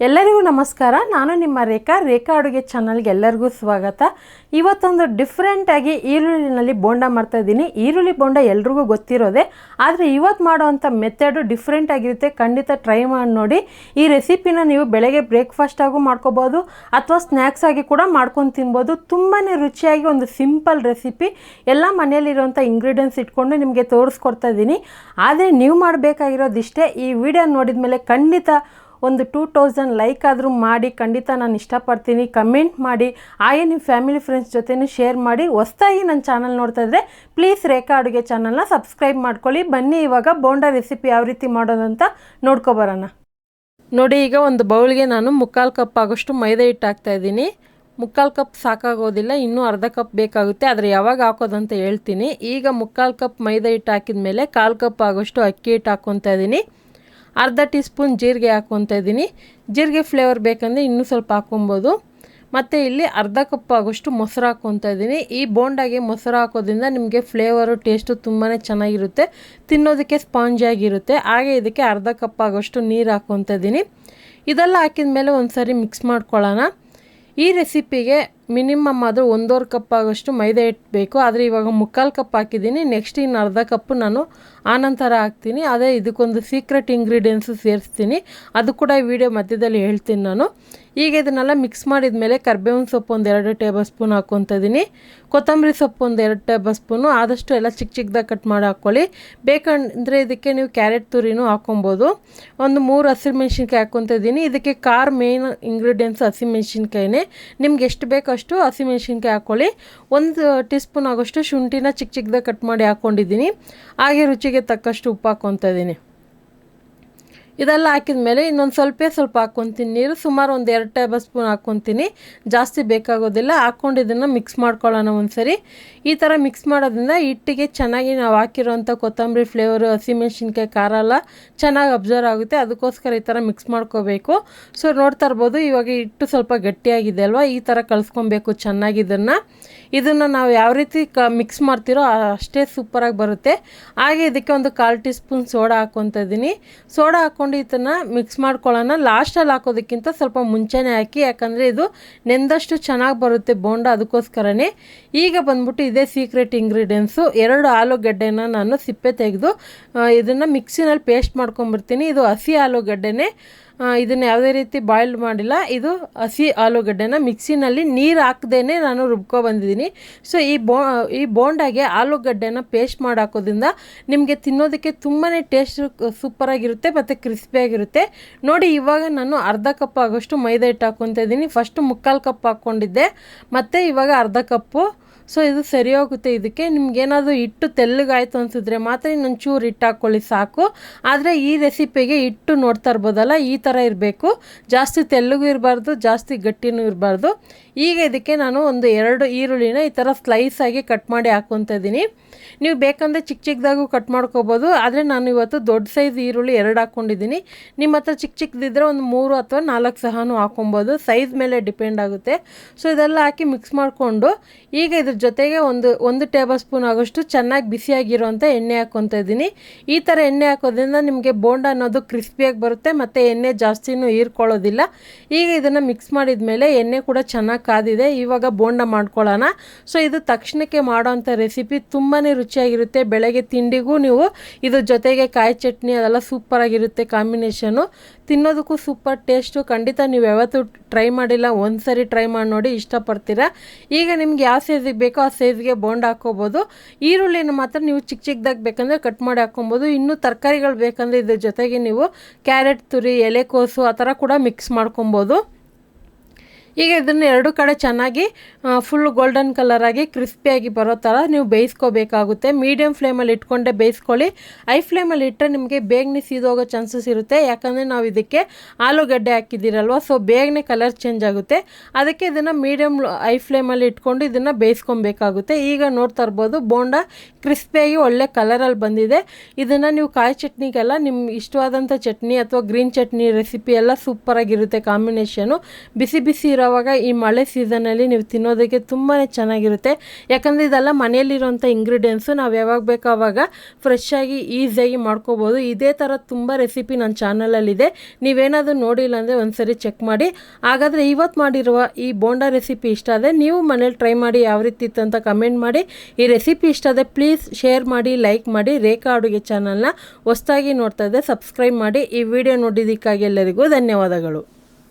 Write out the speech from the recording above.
ಎಲ್ಲರಿಗೂ ನಮಸ್ಕಾರ. ನಾನು ನಿಮ್ಮ ರೇಖಾ ಅಡುಗೆ ಚಾನಲ್ಗೆ ಎಲ್ಲರಿಗೂ ಸ್ವಾಗತ. ಇವತ್ತೊಂದು ಡಿಫ್ರೆಂಟಾಗಿ ಈರುಳ್ಳಿನಲ್ಲಿ ಬೋಂಡ ಮಾಡ್ತಾಯಿದ್ದೀನಿ. ಈರುಳ್ಳಿ ಬೋಂಡ ಎಲ್ರಿಗೂ ಗೊತ್ತಿರೋದೆ, ಆದರೆ ಇವತ್ತು ಮಾಡೋವಂಥ ಮೆಥಡು ಡಿಫ್ರೆಂಟ್ ಆಗಿರುತ್ತೆ. ಖಂಡಿತ ಟ್ರೈ ಮಾಡಿ ನೋಡಿ. ಈ ರೆಸಿಪಿನ ನೀವು ಬೆಳಗ್ಗೆ ಬ್ರೇಕ್ಫಾಸ್ಟಾಗೂ ಮಾಡ್ಕೋಬೋದು ಅಥವಾ ಸ್ನ್ಯಾಕ್ಸ್ ಆಗಿ ಕೂಡ ಮಾಡ್ಕೊಂಡು ತಿನ್ಬೋದು. ತುಂಬಾ ರುಚಿಯಾಗಿ ಒಂದು ಸಿಂಪಲ್ ರೆಸಿಪಿ, ಎಲ್ಲ ಮನೆಯಲ್ಲಿರುವಂಥ ಇಂಗ್ರೀಡಿಯೆಂಟ್ಸ್ ಇಟ್ಕೊಂಡು ನಿಮಗೆ ತೋರಿಸ್ಕೊಡ್ತಾ ಇದ್ದೀನಿ. ಆದರೆ ನೀವು ಮಾಡಬೇಕಾಗಿರೋದಿಷ್ಟೇ, ಈ ವಿಡಿಯೋ ನೋಡಿದ ಮೇಲೆ ಖಂಡಿತ ಒಂದು 2000 ಲೈಕ್ ಆದರೂ ಮಾಡಿ, ಖಂಡಿತ ನಾನು ಇಷ್ಟಪಡ್ತೀನಿ. ಕಮೆಂಟ್ ಮಾಡಿ, ಹಾಗೆ ನಿಮ್ಮ ಫ್ಯಾಮಿಲಿ ಫ್ರೆಂಡ್ಸ್ ಜೊತೆನೂ ಶೇರ್ ಮಾಡಿ. ಹೊಸದಾಗಿ ನನ್ನ ಚಾನಲ್ ನೋಡ್ತಾ ಇದ್ದರೆ ಪ್ಲೀಸ್ ರೇಖಾ ಅಡುಗೆ ಚಾನಲ್ನ ಸಬ್ಸ್ಕ್ರೈಬ್ ಮಾಡ್ಕೊಳ್ಳಿ. ಬನ್ನಿ ಇವಾಗ ಬೋಂಡ ರೆಸಿಪಿ ಯಾವ ರೀತಿ ಮಾಡೋದಂತ ನೋಡ್ಕೊಬರೋಣ. ನೋಡಿ, ಈಗ ಒಂದು ಬೌಲ್ಗೆ ನಾನು 3/4 ಕಪ್ ಆಗೋಷ್ಟು ಮೈದಾ ಹಿಟ್ಟು ಹಾಕ್ತಾಯಿದ್ದೀನಿ. 3/4 ಕಪ್ ಸಾಕಾಗೋದಿಲ್ಲ, ಇನ್ನೂ ಅರ್ಧ ಕಪ್ ಬೇಕಾಗುತ್ತೆ. ಆದರೆ ಯಾವಾಗ ಹಾಕೋದಂತ ಹೇಳ್ತೀನಿ. ಈಗ 3/4 ಕಪ್ ಮೈದಾ ಹಿಟ್ಟು ಹಾಕಿದ ಮೇಲೆ 1/4 ಕಪ್ ಆಗೋಷ್ಟು ಅಕ್ಕಿ ಹಿಟ್ಟು ಹಾಕ್ಕೊತಾ ಇದ್ದೀನಿ. ಅರ್ಧ ಟೀ ಸ್ಪೂನ್ ಜೀರಿಗೆ ಹಾಕ್ಕೊತಾ ಇದ್ದೀನಿ. ಜೀರಿಗೆ ಫ್ಲೇವರ್ ಬೇಕಂದರೆ ಇನ್ನೂ ಸ್ವಲ್ಪ ಹಾಕ್ಕೊಬೋದು. ಮತ್ತು ಇಲ್ಲಿ ಅರ್ಧ ಕಪ್ ಆಗೋಷ್ಟು ಮೊಸರು ಹಾಕ್ಕೊತಾ ಇದ್ದೀನಿ. ಈ ಬೋಂಡಾಗೆ ಮೊಸರು ಹಾಕೋದ್ರಿಂದ ನಿಮಗೆ ಫ್ಲೇವರು ಟೇಸ್ಟು ತುಂಬಾ ಚೆನ್ನಾಗಿರುತ್ತೆ, ತಿನ್ನೋದಕ್ಕೆ ಸ್ಪಾಂಜಿಯಾಗಿರುತ್ತೆ. ಹಾಗೆ ಇದಕ್ಕೆ ಅರ್ಧ ಕಪ್ ಆಗೋಷ್ಟು ನೀರು ಹಾಕ್ಕೊತಾ ಇದ್ದೀನಿ. ಇದೆಲ್ಲ ಹಾಕಿದ ಮೇಲೆ ಒಂದು ಸಾರಿ ಮಿಕ್ಸ್ ಮಾಡ್ಕೊಳ್ಳೋಣ. ಈ ರೆಸಿಪಿಗೆ ಮಿನಿಮಮ್ ಆದರೂ 1.5 ಕಪ್ ಆಗೋಷ್ಟು ಮೈದಾ ಹಿಟ್ಟು ಬೇಕು. ಆದರೆ ಇವಾಗ 3/4 ಕಪ್ ಹಾಕಿದ್ದೀನಿ. ನೆಕ್ಸ್ಟ್ ಇನ್ನು ಅರ್ಧ ಕಪ್ಪು ನಾನು ಆನಂತರ ಹಾಕ್ತೀನಿ. ಅದೇ ಇದಕ್ಕೊಂದು ಸೀಕ್ರೆಟ್ ಇಂಗ್ರೀಡಿಯೆಂಟ್ಸು ಸೇರಿಸ್ತೀನಿ, ಅದು ಕೂಡ ಈ ವಿಡಿಯೋ ಮಧ್ಯದಲ್ಲಿ ಹೇಳ್ತೀನಿ ನಾನು. ಈಗ ಇದನ್ನೆಲ್ಲ ಮಿಕ್ಸ್ ಮಾಡಿದ ಮೇಲೆ ಕರ್ಬೇವಿನ ಸೊಪ್ಪು ಒಂದು 2 ಟೇಬಲ್ ಸ್ಪೂನ್ ಹಾಕ್ಕೊತಾ ಇದ್ದೀನಿ. ಕೊತ್ತಂಬರಿ ಸೊಪ್ಪು ಒಂದು 2 ಟೇಬಲ್ ಸ್ಪೂನು. ಆದಷ್ಟು ಎಲ್ಲ ಚಿಕ್ಕ ಚಿಕ್ಕದಾಗಿ ಕಟ್ ಮಾಡಿ ಹಾಕ್ಕೊಳ್ಳಿ. ಬೇಕಂದರೆ ಇದಕ್ಕೆ ನೀವು ಕ್ಯಾರೆಟ್ ತುರಿನೂ ಹಾಕ್ಕೊಬೋದು. ಒಂದು 3 ಹಸಿಮೆಣ್ಸಿನ್ಕಾಯಿ ಹಾಕ್ಕೊತಾ ಇದ್ದೀನಿ. ಇದಕ್ಕೆ ಖಾರ ಮೇನ್ ಇಂಗ್ರೀಡಿಯೆಂಟ್ಸ್ ಹಸಿಮೆಣ್ಸಿನ್ಕಾಯಿನೇ. ನಿಮ್ಗೆ ಎಷ್ಟು ಬೇಕೋ ಅಷ್ಟು ಹಸಿಮೆಣ್ಸಿನ್ಕಾಯಿ ಹಾಕ್ಕೊಳ್ಳಿ. 1 ಟೀ ಸ್ಪೂನ್ ಆಗೋಷ್ಟು ಶುಂಠಿನ ಚಿಕ್ಕ ಚಿಕ್ಕದಾಗಿ ಕಟ್ ಮಾಡಿ ಹಾಕ್ಕೊಂಡಿದ್ದೀನಿ. ಹಾಗೆ ರುಚಿಗೆ ತಕ್ಕಷ್ಟು ಉಪ್ಪು ಹಾಕ್ಕೊತಾ ಇದ್ದೀನಿ. ಇದೆಲ್ಲ ಹಾಕಿದ ಮೇಲೆ ಇನ್ನೊಂದು ಸ್ವಲ್ಪ ಹಾಕ್ಕೊತೀನಿ ನೀರು. ಸುಮಾರು ಒಂದು 2 ಟೇಬಲ್ ಸ್ಪೂನ್ ಹಾಕ್ಕೊತೀನಿ, ಜಾಸ್ತಿ ಬೇಕಾಗೋದಿಲ್ಲ. ಹಾಕ್ಕೊಂಡು ಇದನ್ನು ಮಿಕ್ಸ್ ಮಾಡ್ಕೊಳ್ಳೋಣ ಒಂದು ಸರಿ. ಈ ಥರ ಮಿಕ್ಸ್ ಮಾಡೋದ್ರಿಂದ ಹಿಟ್ಟಿಗೆ ಚೆನ್ನಾಗಿ ನಾವು ಹಾಕಿರೋಂಥ ಕೊತ್ತಂಬರಿ ಫ್ಲೇವರು, ಹಸಿಮೆಣ್ಸಿನ್ಕಾಯಿ ಖಾರ ಎಲ್ಲ ಚೆನ್ನಾಗಿ ಅಬ್ಸರ್ವ್ ಆಗುತ್ತೆ. ಅದಕ್ಕೋಸ್ಕರ ಈ ಥರ ಮಿಕ್ಸ್ ಮಾಡ್ಕೋಬೇಕು. ಸೊ ನೋಡ್ತಾ ಇರ್ಬೋದು, ಇವಾಗ ಹಿಟ್ಟು ಸ್ವಲ್ಪ ಗಟ್ಟಿಯಾಗಿದೆ ಅಲ್ವಾ, ಈ ಥರ ಕಲಿಸ್ಕೊಬೇಕು ಚೆನ್ನಾಗಿ. ಇದನ್ನು ನಾವು ಯಾವ ರೀತಿ ಮಿಕ್ಸ್ ಮಾಡ್ತಿರೋ ಅಷ್ಟೇ ಸೂಪರಾಗಿ ಬರುತ್ತೆ. ಹಾಗೆ ಇದಕ್ಕೆ ಒಂದು 1/4 ಟೀ ಸ್ಪೂನ್ ಸೋಡಾ ಹಾಕ್ಕೊತಾ ಇದ್ದೀನಿ. ಸೋಡಾ ಹಾಕ್ಕೊಂಡು ಇದನ್ನು ಮಿಕ್ಸ್ ಮಾಡ್ಕೊಳ್ಳೋಣ. ಲಾಸ್ಟಲ್ಲಿ ಹಾಕೋದಕ್ಕಿಂತ ಸ್ವಲ್ಪ ಮುಂಚೆನೇ ಹಾಕಿ, ಯಾಕಂದರೆ ಇದು ನೆಂದಷ್ಟು ಚೆನ್ನಾಗಿ ಬರುತ್ತೆ ಬೋಂಡ, ಅದಕ್ಕೋಸ್ಕರನೇ. ಈಗ ಬಂದ್ಬಿಟ್ಟು ಇದೇ ಸೀಕ್ರೆಟ್ ಇಂಗ್ರೀಡಿಯೆಂಟ್ಸು. 2 ಆಲೂಗಡ್ಡೆನ ನಾನು ಸಿಪ್ಪೆ ತೆಗೆದು ಇದನ್ನು ಮಿಕ್ಸಿನಲ್ಲಿ ಪೇಸ್ಟ್ ಮಾಡ್ಕೊಂಬರ್ತೀನಿ. ಇದು ಹಸಿ ಆಲೂಗಡ್ಡೆನೇ, ಇದನ್ನು ಯಾವುದೇ ರೀತಿ ಬಾಯ್ಲ್ಡ್ ಮಾಡಿಲ್ಲ. ಇದು ಹಸಿ ಆಲೂಗಡ್ಡೆನ ಮಿಕ್ಸಿನಲ್ಲಿ ನೀರು ಹಾಕ್ದೇ ನಾನು ರುಬ್ಕೊಬಂದಿದ್ದೀನಿ. ಸೊ ಈ ಬೋಂಡಾಗೆ ಆಲೂಗಡ್ಡೆನ ಪೇಸ್ಟ್ ಮಾಡಿ ಹಾಕೋದ್ರಿಂದ ನಿಮಗೆ ತಿನ್ನೋದಕ್ಕೆ ತುಂಬಾ ಟೇಸ್ಟ್ ಸೂಪರಾಗಿರುತ್ತೆ ಮತ್ತು ಕ್ರಿಸ್ಪಿಯಾಗಿರುತ್ತೆ. ನೋಡಿ, ಇವಾಗ ನಾನು ಅರ್ಧ ಕಪ್ ಆಗೋಷ್ಟು ಮೈದಾ ಹಿಟ್ಟು ಹಾಕ್ಕೊತಾ ಇದ್ದೀನಿ. ಫಸ್ಟು 3/4 ಕಪ್ ಹಾಕ್ಕೊಂಡಿದ್ದೆ, ಮತ್ತು ಇವಾಗ ಅರ್ಧ ಕಪ್ಪು. ಸೊ ಇದು ಸರಿ ಹೋಗುತ್ತೆ. ಇದಕ್ಕೆ ನಿಮ್ಗೇನಾದರೂ ಹಿಟ್ಟು ತೆಳ್ಳಗಾಯಿತು ಅನಿಸಿದ್ರೆ ಮಾತ್ರ ಇನ್ನೊಂಚೂರು ಹಿಟ್ಟು ಹಾಕ್ಕೊಳ್ಳಿ ಸಾಕು. ಆದರೆ ಈ ರೆಸಿಪಿಗೆ ಹಿಟ್ಟು ನೋಡ್ತಾ ಇರ್ಬೋದಲ್ಲ, ಈ ಥರ ಇರಬೇಕು. ಜಾಸ್ತಿ ತೆಳ್ಳಗೂ ಇರಬಾರ್ದು, ಜಾಸ್ತಿ ಗಟ್ಟಿನೂ ಇರಬಾರ್ದು. ಈಗ ಇದಕ್ಕೆ ನಾನು ಒಂದು 2 ಈರುಳ್ಳಿನ ಈ ಥರ ಸ್ಲೈಸಾಗಿ ಕಟ್ ಮಾಡಿ ಹಾಕ್ಕೊತಾ ಇದ್ದೀನಿ. ನೀವು ಬೇಕಂದರೆ ಚಿಕ್ಕ ಚಿಕ್ಕದಾಗೂ ಕಟ್ ಮಾಡ್ಕೋಬೋದು, ಆದರೆ ನಾನು ಇವತ್ತು ದೊಡ್ಡ ಸೈಜ್ ಈರುಳ್ಳಿ 2 ಹಾಕ್ಕೊಂಡಿದ್ದೀನಿ. ನಿಮ್ಮ ಹತ್ರ ಚಿಕ್ಕ ಚಿಕ್ಕದಿದ್ದರೆ ಒಂದು 3 ಅಥವಾ 4 ಸಹನೂ ಹಾಕ್ಕೊಬೋದು, ಸೈಜ್ ಮೇಲೆ ಡಿಪೆಂಡ್ ಆಗುತ್ತೆ. ಸೊ ಇದೆಲ್ಲ ಹಾಕಿ ಮಿಕ್ಸ್ ಮಾಡಿಕೊಂಡು ಈಗ ಇದ್ರ ಜೊತೆಗೆ ಒಂದು ಟೇಬಲ್ ಸ್ಪೂನ್ ಆಗೋಷ್ಟು ಚೆನ್ನಾಗಿ ಬಿಸಿಯಾಗಿರೋಂಥ ಎಣ್ಣೆ ಹಾಕ್ಕೊತಾ ಇದ್ದೀನಿ. ಈ ಥರ ಎಣ್ಣೆ ಹಾಕೋದ್ರಿಂದ ನಿಮಗೆ ಬೋಂಡ ಅನ್ನೋದು ಕ್ರಿಸ್ಪಿಯಾಗಿ ಬರುತ್ತೆ ಮತ್ತು ಎಣ್ಣೆ ಜಾಸ್ತಿನೂ ಹೀರ್ಕೊಳ್ಳೋದಿಲ್ಲ. ಈಗ ಇದನ್ನು ಮಿಕ್ಸ್ ಮಾಡಿದ ಮೇಲೆ ಎಣ್ಣೆ ಕೂಡ ಚೆನ್ನಾಗಿ ಕಾದಿದೆ. ಇವಾಗ ಬೋಂಡ ಮಾಡ್ಕೊಳ್ಳೋಣ. ಸೊ ಇದು ತಕ್ಷಣಕ್ಕೆ ಮಾಡೋವಂಥ ರೆಸಿಪಿ, ತುಂಬಾ ರುಚಿಯಾಗಿರುತ್ತೆ. ಬೆಳಗ್ಗೆ ತಿಂಡಿಗೂ ನೀವು ಇದ್ರ ಜೊತೆಗೆ ಕಾಯಿ ಚಟ್ನಿ ಅದೆಲ್ಲ ಸೂಪರಾಗಿರುತ್ತೆ ಕಾಂಬಿನೇಷನು. ತಿನ್ನೋದಕ್ಕೂ ಸೂಪರ್ ಟೇಸ್ಟು. ಖಂಡಿತ ನೀವು ಯಾವತ್ತೂ ಟ್ರೈ ಮಾಡಿಲ್ಲ, ಒಂದು ಸರಿ ಟ್ರೈ ಮಾಡಿ ನೋಡಿ, ಇಷ್ಟಪಡ್ತೀರಾ. ಈಗ ನಿಮ್ಗೆ ಯಾವ ಸೈಜಿಗೆ ಬೇಕೋ ಆ ಸೈಜ್ಗೆ ಬೋಂಡ ಹಾಕ್ಕೋಬೋದು. ಈರುಳ್ಳಿನ ಮಾತ್ರ ನೀವು ಚಿಕ್ಕ ಚಿಕ್ಕದಾಗಿ ಬೇಕಂದರೆ ಕಟ್ ಮಾಡಿ ಹಾಕ್ಕೊಬೋದು. ಇನ್ನೂ ತರಕಾರಿಗಳು ಬೇಕಂದರೆ ಇದ್ರ ಜೊತೆಗೆ ನೀವು ಕ್ಯಾರೆಟ್ ತುರಿ, ಎಲೆಕೋಸು ಆ ಥರ ಕೂಡ ಮಿಕ್ಸ್ ಮಾಡ್ಕೊಬೋದು. ಈಗ ಇದನ್ನು 2 ಕಡೆ ಚೆನ್ನಾಗಿ ಫುಲ್ ಗೋಲ್ಡನ್ ಕಲರಾಗಿ ಕ್ರಿಸ್ಪಿಯಾಗಿ ಬರೋ ಥರ ನೀವು ಬೇಯಿಸ್ಕೋಬೇಕಾಗುತ್ತೆ. ಮೀಡಿಯಮ್ ಫ್ಲೇಮಲ್ಲಿ ಇಟ್ಕೊಂಡೆ ಬೇಯಿಸ್ಕೊಳ್ಳಿ. ಐ ಫ್ಲೇಮಲ್ಲಿ ಇಟ್ಟರೆ ನಿಮಗೆ ಬೇಗನೆ ಸೀದೋಗೋ ಚಾನ್ಸಸ್ ಇರುತ್ತೆ, ಯಾಕಂದರೆ ನಾವು ಇದಕ್ಕೆ ಆಲೂಗಡ್ಡೆ ಹಾಕಿದ್ದೀರಲ್ವ, ಸೊ ಬೇಗನೆ ಕಲರ್ ಚೇಂಜ್ ಆಗುತ್ತೆ. ಅದಕ್ಕೆ ಇದನ್ನು ಮೀಡಿಯಮ್ ಐ ಫ್ಲೇಮಲ್ಲಿ ಇಟ್ಕೊಂಡು ಇದನ್ನು ಬೇಯಿಸ್ಕೊಬೇಕಾಗುತ್ತೆ. ಈಗ ನೋಡ್ತಾ ಇರ್ಬೋದು, ಬೋಂಡ ಕ್ರಿಸ್ಪಿಯಾಗಿ ಒಳ್ಳೆ ಕಲರಲ್ಲಿ ಬಂದಿದೆ. ಇದನ್ನು ನೀವು ಕಾಯಿ ಚಟ್ನಿಗೆಲ್ಲ, ನಿಮ್ಮ ಇಷ್ಟವಾದಂಥ ಚಟ್ನಿ ಅಥವಾ ಗ್ರೀನ್ ಚಟ್ನಿ ರೆಸಿಪಿ ಎಲ್ಲ ಸೂಪರಾಗಿರುತ್ತೆ ಕಾಂಬಿನೇಷನು. ಬಿಸಿ ಬಿಸಿ ಇರೋ ಆವಾಗ ಈ ಮಳೆ ಸೀಸನಲ್ಲಿ ನೀವು ತಿನ್ನೋದಕ್ಕೆ ತುಂಬಾ ಚೆನ್ನಾಗಿರುತ್ತೆ. ಯಾಕಂದರೆ ಇದೆಲ್ಲ ಮನೆಯಲ್ಲಿರೋಂಥ ಇಂಗ್ರೀಡಿಯೆಂಟ್ಸು, ನಾವು ಯಾವಾಗ ಬೇಕೋ ಆವಾಗ ಫ್ರೆಶ್ ಆಗಿ ಈಸಿಯಾಗಿ ಮಾಡ್ಕೋಬೋದು. ಇದೇ ಥರ ತುಂಬ ರೆಸಿಪಿ ನನ್ನ ಚಾನಲಲ್ಲಿದೆ, ನೀವೇನಾದರೂ ನೋಡಿಲ್ಲ ಅಂದರೆ ಒಂದ್ಸರಿ ಚೆಕ್ ಮಾಡಿ. ಹಾಗಾದರೆ ಇವತ್ತು ಮಾಡಿರುವ ಈ ಬೋಂಡಾ ರೆಸಿಪಿ ಇಷ್ಟ ಆದರೆ ನೀವು ಮನೇಲಿ ಟ್ರೈ ಮಾಡಿ ಯಾವ ರೀತಿ ಇತ್ತು ಅಂತ ಕಮೆಂಟ್ ಮಾಡಿ. ಈ ರೆಸಿಪಿ ಇಷ್ಟ ಆದರೆ ಪ್ಲೀಸ್ ಶೇರ್ ಮಾಡಿ, ಲೈಕ್ ಮಾಡಿ. ರೇಖಾ ಅಡುಗೆ ಚಾನಲ್ನ ಹೊಸದಾಗಿ ನೋಡ್ತಾ ಇದ್ದರೆ ಸಬ್ಸ್ಕ್ರೈಬ್ ಮಾಡಿ. ಈ ವಿಡಿಯೋ ನೋಡಿದ್ದಕ್ಕಾಗಿ ಎಲ್ಲರಿಗೂ ಧನ್ಯವಾದಗಳು.